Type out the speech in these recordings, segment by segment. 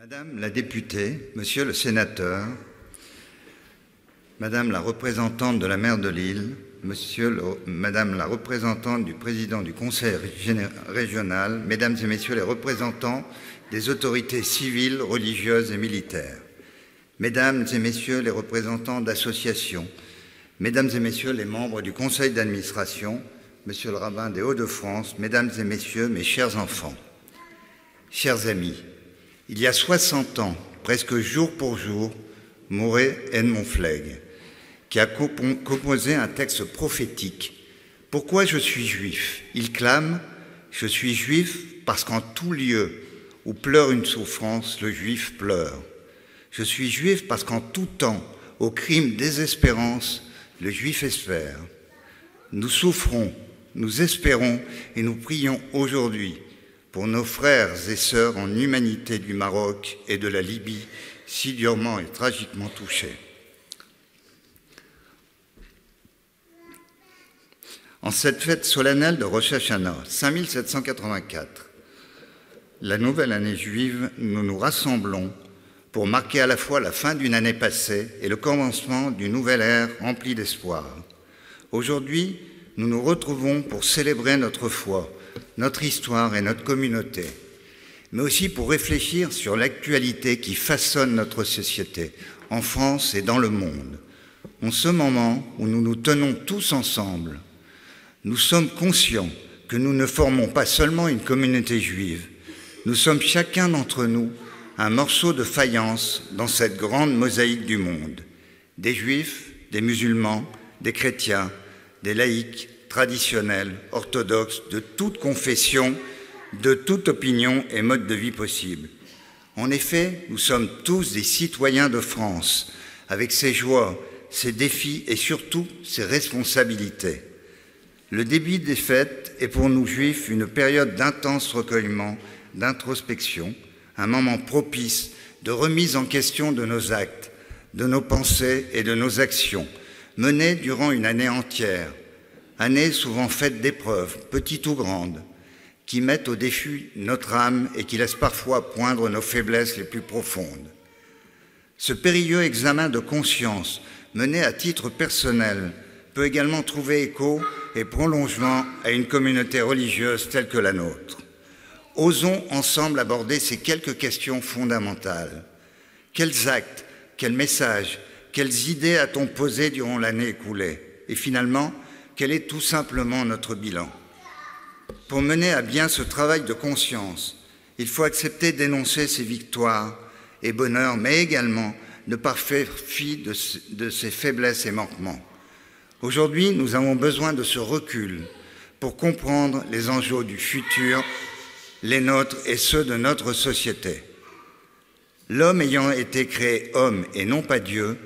Madame la députée, Monsieur le sénateur, Madame la représentante de la maire de Lille, Madame la représentante du président du Conseil régional, Mesdames et Messieurs les représentants des autorités civiles, religieuses et militaires, Mesdames et Messieurs les représentants d'associations, Mesdames et Messieurs les membres du Conseil d'administration, Monsieur le rabbin des Hauts-de-France, Mesdames et Messieurs, mes chers enfants, chers amis, il y a 60 ans, presque jour pour jour, mourait Edmond Flegg, qui a composé un texte prophétique. « Pourquoi je suis juif ?» Il clame « Je suis juif parce qu'en tout lieu où pleure une souffrance, le juif pleure. Je suis juif parce qu'en tout temps, au crime désespérance, le juif espère. Nous souffrons, nous espérons et nous prions aujourd'hui pour nos frères et sœurs en humanité du Maroc et de la Libye, si durement et tragiquement touchés. En cette fête solennelle de Rosh Hashanah, 5784, la nouvelle année juive, nous nous rassemblons pour marquer à la fois la fin d'une année passée et le commencement d'une nouvelle ère remplie d'espoir. Aujourd'hui, nous nous retrouvons pour célébrer notre foi, notre histoire et notre communauté, mais aussi pour réfléchir sur l'actualité qui façonne notre société, en France et dans le monde. En ce moment où nous nous tenons tous ensemble, nous sommes conscients que nous ne formons pas seulement une communauté juive, nous sommes chacun d'entre nous un morceau de faïence dans cette grande mosaïque du monde. Des juifs, des musulmans, des chrétiens, des laïcs, traditionnels, orthodoxes, de toute confession, de toute opinion et mode de vie possible. En effet, nous sommes tous des citoyens de France, avec ses joies, ses défis et surtout ses responsabilités. Le début des fêtes est pour nous juifs une période d'intense recueillement, d'introspection, un moment propice de remise en question de nos actes, de nos pensées et de nos actions, menées durant une année entière, année souvent faite d'épreuves, petites ou grandes, qui mettent au défi notre âme et qui laissent parfois poindre nos faiblesses les plus profondes. Ce périlleux examen de conscience, mené à titre personnel, peut également trouver écho et prolongement à une communauté religieuse telle que la nôtre. Osons ensemble aborder ces quelques questions fondamentales. Quels actes, quels messages, quelles idées a-t-on posées durant l'année écoulée? Et finalement, quel est tout simplement notre bilan? Pour mener à bien ce travail de conscience, il faut accepter d'énoncer ses victoires et bonheurs, mais également ne pas faire fi de ses faiblesses et manquements. Aujourd'hui, nous avons besoin de ce recul pour comprendre les enjeux du futur, les nôtres et ceux de notre société. L'homme ayant été créé homme et non pas Dieu,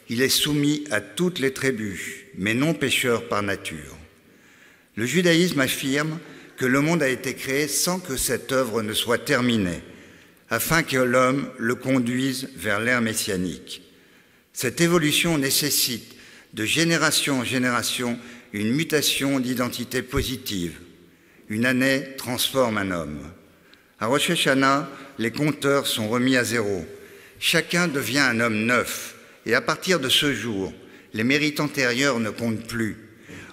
il est soumis à toutes les trébuches, mais non pécheur par nature. Le judaïsme affirme que le monde a été créé sans que cette œuvre ne soit terminée, afin que l'homme le conduise vers l'ère messianique. Cette évolution nécessite de génération en génération une mutation d'identité positive. Une année transforme un homme. À Rosh Hashanah, les compteurs sont remis à zéro. Chacun devient un homme neuf. Et à partir de ce jour, les mérites antérieurs ne comptent plus.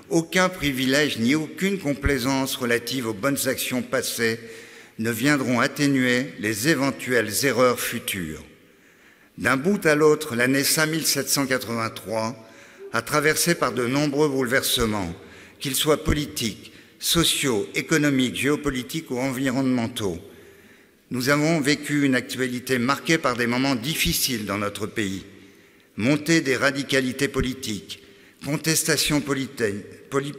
Aucun privilège ni aucune complaisance relative aux bonnes actions passées ne viendront atténuer les éventuelles erreurs futures. D'un bout à l'autre, l'année 5783 a traversé par de nombreux bouleversements, qu'ils soient politiques, sociaux, économiques, géopolitiques ou environnementaux. Nous avons vécu une actualité marquée par des moments difficiles dans notre pays. Montée des radicalités politiques, contestation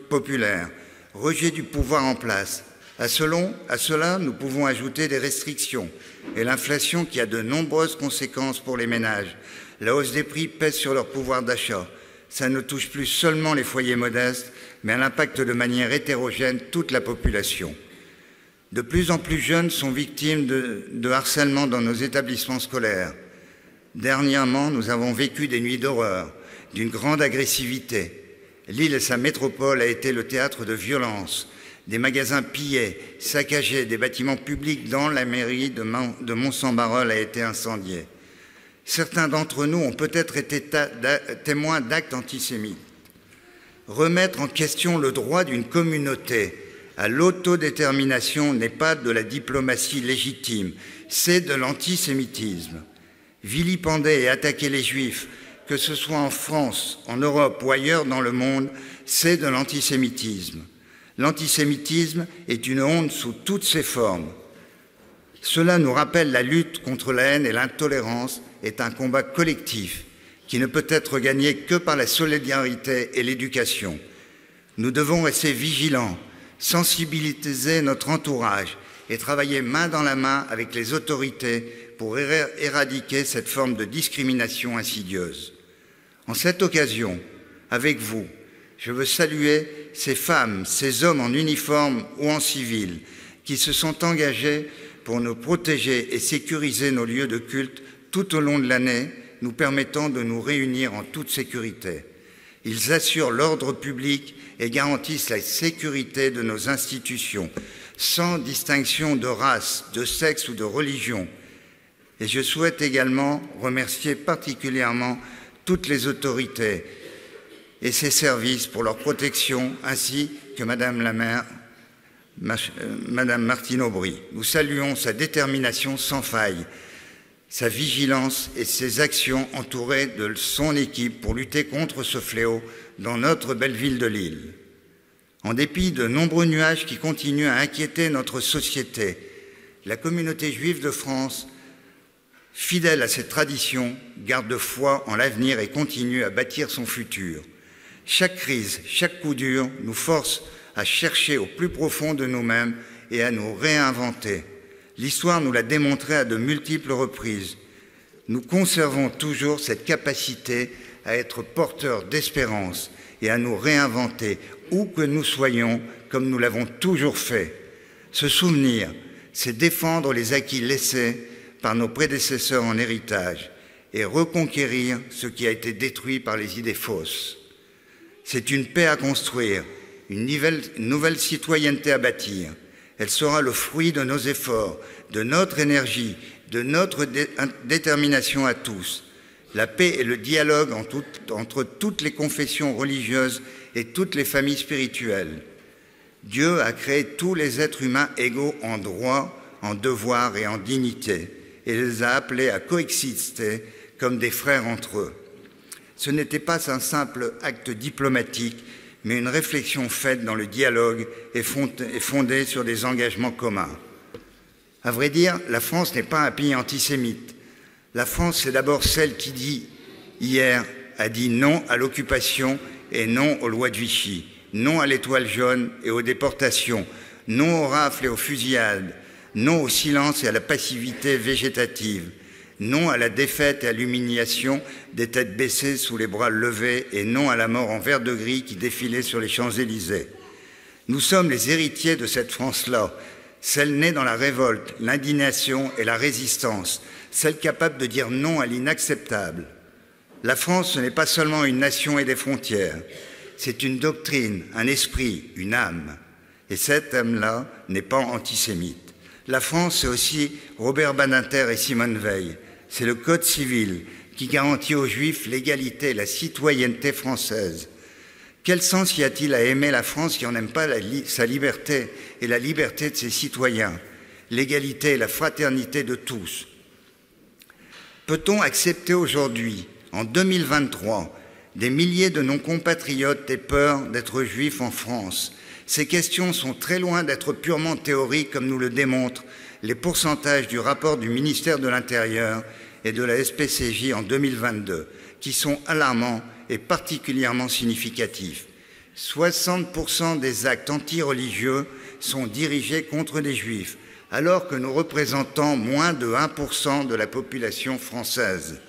populaire, rejet du pouvoir en place. À cela, nous pouvons ajouter des restrictions et l'inflation qui a de nombreuses conséquences pour les ménages. La hausse des prix pèse sur leur pouvoir d'achat. Ça ne touche plus seulement les foyers modestes, mais elle impacte de manière hétérogène toute la population. De plus en plus jeunes sont victimes de harcèlement dans nos établissements scolaires. Dernièrement, nous avons vécu des nuits d'horreur, d'une grande agressivité. Lille et sa métropole a été le théâtre de violences, des magasins pillés, saccagés, des bâtiments publics dans la mairie de Mont-Saint-Barreul a été incendiée. Certains d'entre nous ont peut-être été témoins d'actes antisémites. Remettre en question le droit d'une communauté à l'autodétermination n'est pas de la diplomatie légitime, c'est de l'antisémitisme. Vilipender et attaquer les Juifs, que ce soit en France, en Europe ou ailleurs dans le monde, c'est de l'antisémitisme. L'antisémitisme est une honte sous toutes ses formes. Cela nous rappelle la lutte contre la haine et l'intolérance est un combat collectif qui ne peut être gagné que par la solidarité et l'éducation. Nous devons rester vigilants, sensibiliser notre entourage et travailler main dans la main avec les autorités pour éradiquer cette forme de discrimination insidieuse. En cette occasion, avec vous, je veux saluer ces femmes, ces hommes en uniforme ou en civil qui se sont engagés pour nous protéger et sécuriser nos lieux de culte tout au long de l'année, nous permettant de nous réunir en toute sécurité. Ils assurent l'ordre public et garantissent la sécurité de nos institutions, sans distinction de race, de sexe ou de religion. Et je souhaite également remercier particulièrement toutes les autorités et ses services pour leur protection, ainsi que Madame la maire, Madame Martine Aubry. Nous saluons sa détermination sans faille, sa vigilance et ses actions entourées de son équipe pour lutter contre ce fléau dans notre belle ville de Lille. En dépit de nombreux nuages qui continuent à inquiéter notre société, la communauté juive de France, fidèle à cette tradition, garde foi en l'avenir et continue à bâtir son futur. Chaque crise, chaque coup dur nous force à chercher au plus profond de nous-mêmes et à nous réinventer. L'histoire nous l'a démontré à de multiples reprises. Nous conservons toujours cette capacité à être porteurs d'espérance et à nous réinventer où que nous soyons, comme nous l'avons toujours fait. Se souvenir, c'est défendre les acquis laissés par nos prédécesseurs en héritage et reconquérir ce qui a été détruit par les idées fausses. C'est une paix à construire, une nouvelle citoyenneté à bâtir. Elle sera le fruit de nos efforts, de notre énergie, de notre détermination à tous. La paix et le dialogue entre toutes les confessions religieuses et toutes les familles spirituelles. Dieu a créé tous les êtres humains égaux en droit, en devoir et en dignité, et les a appelés à coexister comme des frères entre eux. Ce n'était pas un simple acte diplomatique, mais une réflexion faite dans le dialogue et fondée sur des engagements communs. À vrai dire, la France n'est pas un pays antisémite. La France, c'est d'abord celle qui a dit non à l'occupation et non aux lois de Vichy, non à l'étoile jaune et aux déportations, non aux rafles et aux fusillades, non au silence et à la passivité végétative, non à la défaite et à l'humiliation des têtes baissées sous les bras levés et non à la mort en vert de gris qui défilait sur les Champs-Élysées. Nous sommes les héritiers de cette France-là, celle née dans la révolte, l'indignation et la résistance, celle capable de dire non à l'inacceptable. La France, ce n'est pas seulement une nation et des frontières, c'est une doctrine, un esprit, une âme. Et cette âme-là n'est pas antisémite. La France, c'est aussi Robert Badinter et Simone Veil. C'est le Code civil qui garantit aux Juifs l'égalité et la citoyenneté française. Quel sens y a-t-il à aimer la France qui n'aime pas sa liberté et la liberté de ses citoyens, l'égalité et la fraternité de tous? Peut-on accepter aujourd'hui, en 2023, des milliers de nos compatriotes aient peur d'être juifs en France? Ces questions sont très loin d'être purement théoriques, comme nous le démontrent les pourcentages du rapport du ministère de l'Intérieur et de la SPCJ en 2022, qui sont alarmants et particulièrement significatifs. 60% des actes anti-religieux sont dirigés contre des juifs, alors que nous représentons moins de 1% de la population française.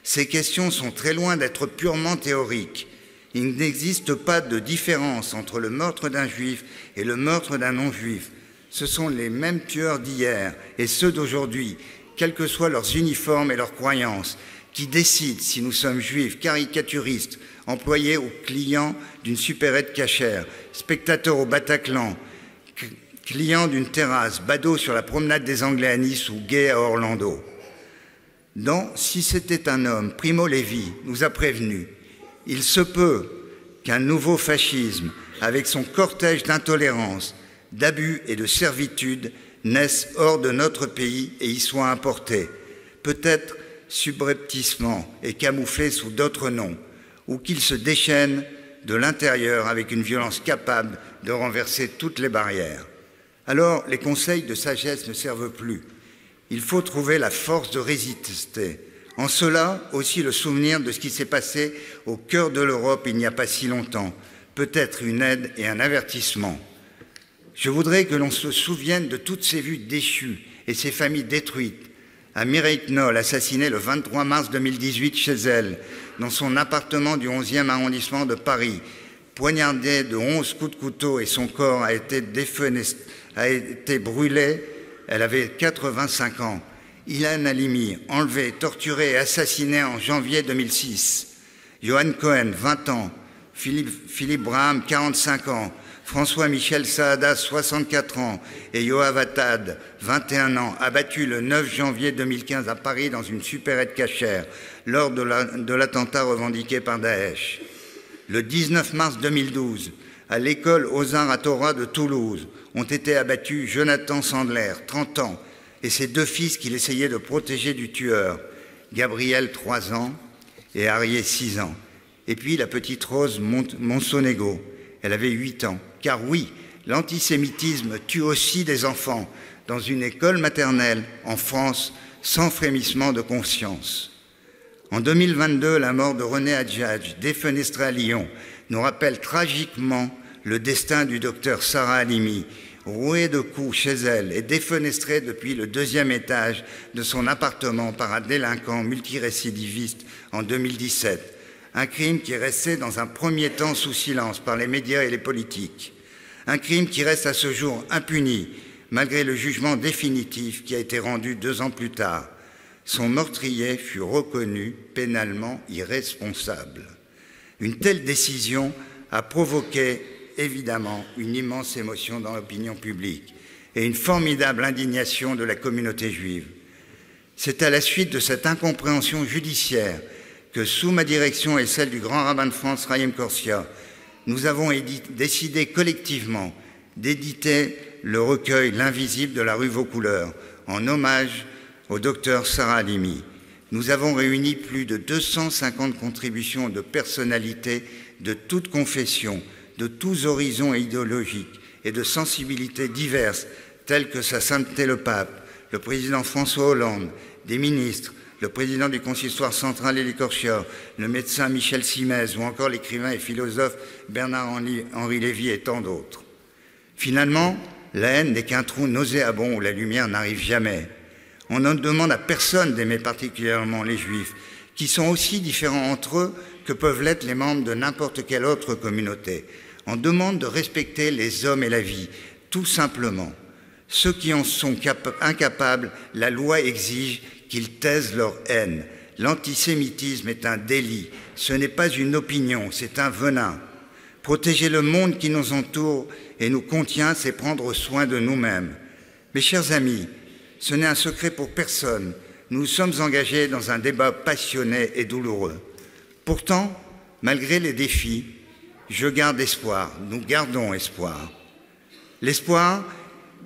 Ces questions sont très loin d'être purement théoriques. Il n'existe pas de différence entre le meurtre d'un juif et le meurtre d'un non-juif. Ce sont les mêmes tueurs d'hier et ceux d'aujourd'hui, quels que soient leurs uniformes et leurs croyances, qui décident si nous sommes juifs, caricaturistes, employés ou clients d'une supérette cachère, spectateurs au Bataclan, client d'une terrasse, badaud sur la promenade des Anglais à Nice ou gay à Orlando. Dans Si c'était un homme, Primo Levi nous a prévenus. Il se peut qu'un nouveau fascisme, avec son cortège d'intolérance, d'abus et de servitude, naisse hors de notre pays et y soit importé, peut-être subrepticement et camouflé sous d'autres noms, ou qu'il se déchaîne de l'intérieur avec une violence capable de renverser toutes les barrières. Alors, les conseils de sagesse ne servent plus. Il faut trouver la force de résister. En cela, aussi le souvenir de ce qui s'est passé au cœur de l'Europe il n'y a pas si longtemps, peut-être une aide et un avertissement. Je voudrais que l'on se souvienne de toutes ces vies déchues et ces familles détruites. À Mireille Knoll, assassinée le 23 mars 2018 chez elle, dans son appartement du 11e arrondissement de Paris, poignardée de 11 coups de couteau et son corps a été brûlé. Elle avait 85 ans. Ilan Halimi, enlevé, torturé et assassiné en janvier 2006. Johan Cohen, 20 ans. Philippe Braham, 45 ans. François-Michel Saada, 64 ans. Et Yoav Attad, 21 ans, abattu le 9 janvier 2015 à Paris dans une supérette cachère lors de l'attentat revendiqué par Daesh. Le 19 mars 2012, à l'école Ozar HaTorah de Toulouse, ont été abattus Jonathan Sandler, 30 ans, et ses deux fils qu'il essayait de protéger du tueur, Gabriel, 3 ans, et Arié, 6 ans. Et puis la petite Rose Monsonego, elle avait 8 ans. Car oui, l'antisémitisme tue aussi des enfants dans une école maternelle en France, sans frémissement de conscience. En 2022, la mort de René Adjadj, défenestré à Lyon, nous rappelle tragiquement le destin du docteur Sarah Halimi, rouée de coups chez elle et défenestrée depuis le 2e étage de son appartement par un délinquant multirécidiviste en 2017. Un crime qui est resté dans un premier temps sous silence par les médias et les politiques. Un crime qui reste à ce jour impuni, malgré le jugement définitif qui a été rendu 2 ans plus tard. Son meurtrier fut reconnu pénalement irresponsable. Une telle décision a provoqué évidemment une immense émotion dans l'opinion publique et une formidable indignation de la communauté juive. C'est à la suite de cette incompréhension judiciaire que, sous ma direction et celle du grand rabbin de France, Chaim Korsia, nous avons décidé collectivement d'éditer le recueil L'invisible de la rue Vaucouleurs, en hommage au docteur Sarah Halimi. Nous avons réuni plus de 250 contributions de personnalités de toutes confessions, de tous horizons idéologiques et de sensibilités diverses, telles que Sa Sainteté le Pape, le président François Hollande, des ministres, le président du consistoire central Élie Korsia, le médecin Michel Simès ou encore l'écrivain et philosophe Bernard-Henri Lévy et tant d'autres. Finalement, la haine n'est qu'un trou nauséabond où la lumière n'arrive jamais. On ne demande à personne d'aimer particulièrement les Juifs, qui sont aussi différents entre eux que peuvent l'être les membres de n'importe quelle autre communauté. On demande de respecter les hommes et la vie, tout simplement. Ceux qui en sont incapables, la loi exige qu'ils taisent leur haine. L'antisémitisme est un délit, ce n'est pas une opinion, c'est un venin. Protéger le monde qui nous entoure et nous contient, c'est prendre soin de nous-mêmes. Mes chers amis, ce n'est un secret pour personne, nous sommes engagés dans un débat passionné et douloureux. Pourtant, malgré les défis, je garde espoir, nous gardons espoir. L'espoir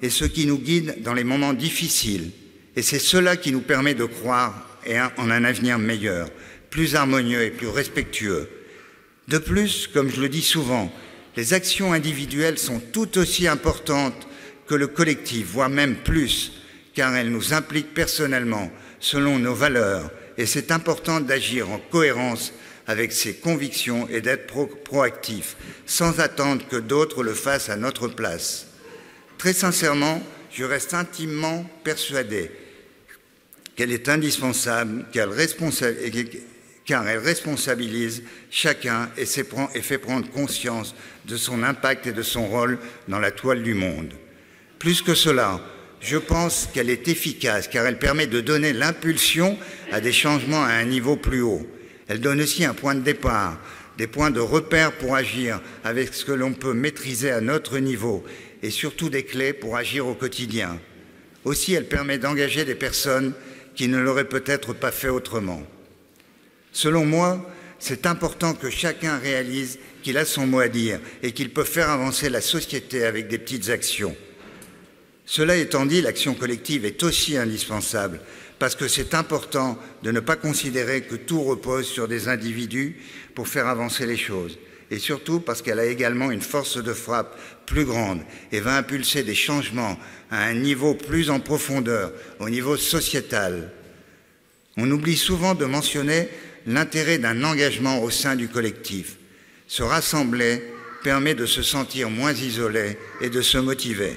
est ce qui nous guide dans les moments difficiles, et c'est cela qui nous permet de croire en un avenir meilleur, plus harmonieux et plus respectueux. De plus, comme je le dis souvent, les actions individuelles sont tout aussi importantes que le collectif, voire même plus, car elles nous impliquent personnellement, selon nos valeurs, et c'est important d'agir en cohérence avec ses convictions et d'être proactif, sans attendre que d'autres le fassent à notre place. Très sincèrement, je reste intimement persuadé qu'elle est indispensable, car elle responsabilise chacun et fait prendre conscience de son impact et de son rôle dans la toile du monde. Plus que cela, je pense qu'elle est efficace, car elle permet de donner l'impulsion à des changements à un niveau plus haut. Elle donne aussi un point de départ, des points de repère pour agir avec ce que l'on peut maîtriser à notre niveau et surtout des clés pour agir au quotidien. Aussi, elle permet d'engager des personnes qui ne l'auraient peut-être pas fait autrement. Selon moi, c'est important que chacun réalise qu'il a son mot à dire et qu'il peut faire avancer la société avec des petites actions. Cela étant dit, l'action collective est aussi indispensable parce que c'est important de ne pas considérer que tout repose sur des individus pour faire avancer les choses. Et surtout parce qu'elle a également une force de frappe plus grande et va impulser des changements à un niveau plus en profondeur, au niveau sociétal. On oublie souvent de mentionner l'intérêt d'un engagement au sein du collectif. Se rassembler permet de se sentir moins isolé et de se motiver.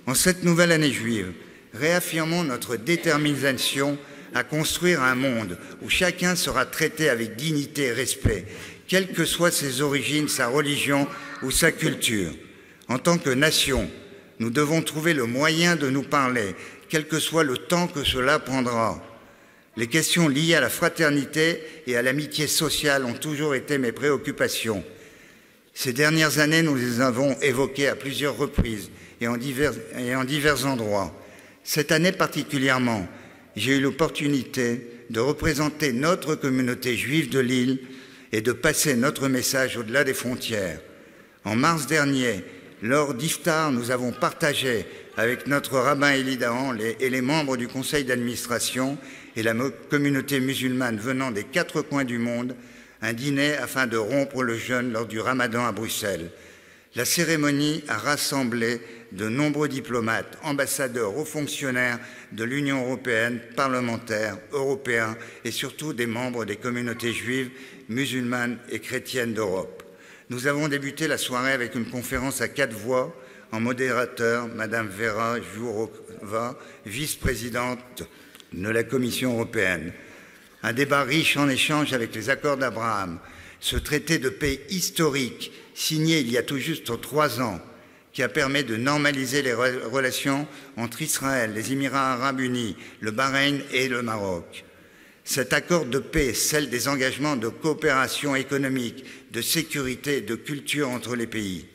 En cette nouvelle année juive, réaffirmons notre détermination à construire un monde où chacun sera traité avec dignité et respect, quelles que soient ses origines, sa religion ou sa culture. En tant que nation, nous devons trouver le moyen de nous parler, quel que soit le temps que cela prendra. Les questions liées à la fraternité et à l'amitié sociale ont toujours été mes préoccupations. Ces dernières années, nous les avons évoquées à plusieurs reprises et en divers endroits. Cette année particulièrement, j'ai eu l'opportunité de représenter notre communauté juive de Lille et de passer notre message au-delà des frontières. En mars dernier, lors d'Iftar, nous avons partagé avec notre rabbin Élie Dahan et les membres du conseil d'administration et la communauté musulmane venant des 4 coins du monde un dîner afin de rompre le jeûne lors du Ramadan à Bruxelles. La cérémonie a rassemblé de nombreux diplomates, ambassadeurs, hauts fonctionnaires de l'Union européenne, parlementaires, européens et surtout des membres des communautés juives, musulmanes et chrétiennes d'Europe. Nous avons débuté la soirée avec une conférence à 4 voix, en modérateur, Madame Vera Jourova, vice-présidente de la Commission européenne. Un débat riche en échanges avec les accords d'Abraham, ce traité de paix historique signé il y a tout juste 3 ans, qui a permis de normaliser les relations entre Israël, les Émirats arabes unis, le Bahreïn et le Maroc. Cet accord de paix scelle des engagements de coopération économique, de sécurité et de culture entre les pays.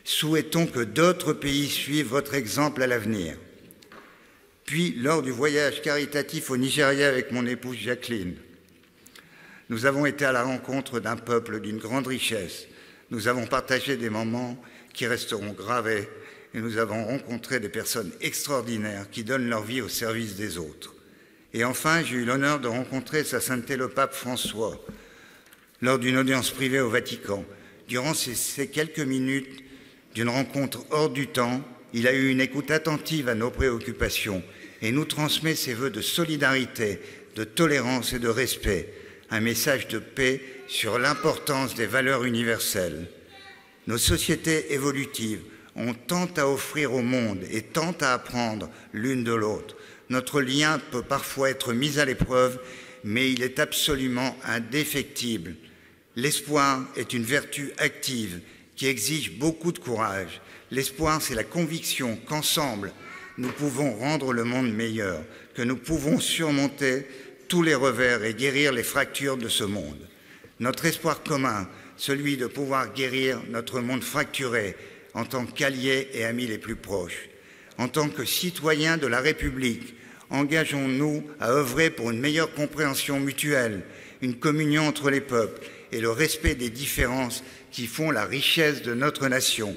Souhaitons que d'autres pays suivent votre exemple à l'avenir. Puis, lors du voyage caritatif au Nigeria avec mon épouse Jacqueline, nous avons été à la rencontre d'un peuple d'une grande richesse. Nous avons partagé des moments qui resteront gravés et nous avons rencontré des personnes extraordinaires qui donnent leur vie au service des autres. Et enfin, j'ai eu l'honneur de rencontrer Sa Sainteté le Pape François lors d'une audience privée au Vatican. Durant ces quelques minutes d'une rencontre hors du temps, il a eu une écoute attentive à nos préoccupations et nous transmet ses vœux de solidarité, de tolérance et de respect, un message de paix sur l'importance des valeurs universelles. Nos sociétés évolutives ont tant à offrir au monde et tant à apprendre l'une de l'autre. Notre lien peut parfois être mis à l'épreuve, mais il est absolument indéfectible. L'espoir est une vertu active qui exige beaucoup de courage. L'espoir, c'est la conviction qu'ensemble, nous pouvons rendre le monde meilleur, que nous pouvons surmonter tous les revers et guérir les fractures de ce monde. Notre espoir commun, celui de pouvoir guérir notre monde fracturé en tant qu'alliés et amis les plus proches. En tant que citoyens de la République, engageons-nous à œuvrer pour une meilleure compréhension mutuelle, une communion entre les peuples et le respect des différences qui font la richesse de notre nation.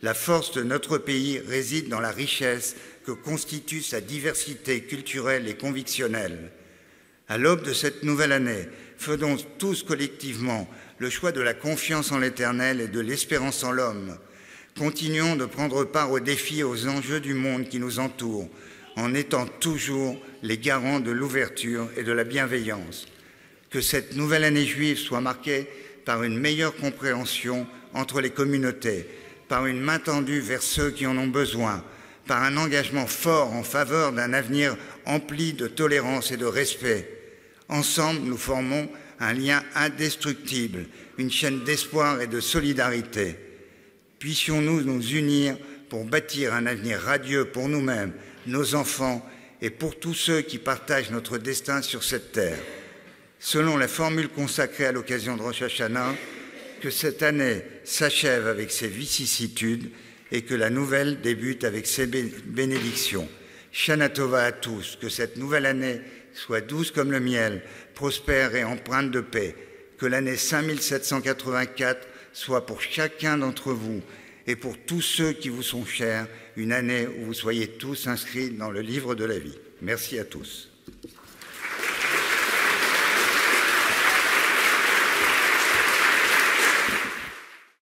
La force de notre pays réside dans la richesse que constitue sa diversité culturelle et convictionnelle. À l'aube de cette nouvelle année, faisons tous collectivement le choix de la confiance en l'Éternel et de l'espérance en l'homme. Continuons de prendre part aux défis et aux enjeux du monde qui nous entoure, en étant toujours les garants de l'ouverture et de la bienveillance. Que cette nouvelle année juive soit marquée par une meilleure compréhension entre les communautés, par une main tendue vers ceux qui en ont besoin, par un engagement fort en faveur d'un avenir empli de tolérance et de respect. Ensemble, nous formons un lien indestructible, une chaîne d'espoir et de solidarité. Puissions-nous nous unir pour bâtir un avenir radieux pour nous-mêmes, nos enfants et pour tous ceux qui partagent notre destin sur cette terre. Selon la formule consacrée à l'occasion de Rosh Hashanah, que cette année s'achève avec ses vicissitudes et que la nouvelle débute avec ses bénédictions. Shana Tova à tous, que cette nouvelle année soit douce comme le miel, prospère et empreinte de paix, que l'année 5784 soit pour chacun d'entre vous et pour tous ceux qui vous sont chers, une année où vous soyez tous inscrits dans le livre de la vie. Merci à tous.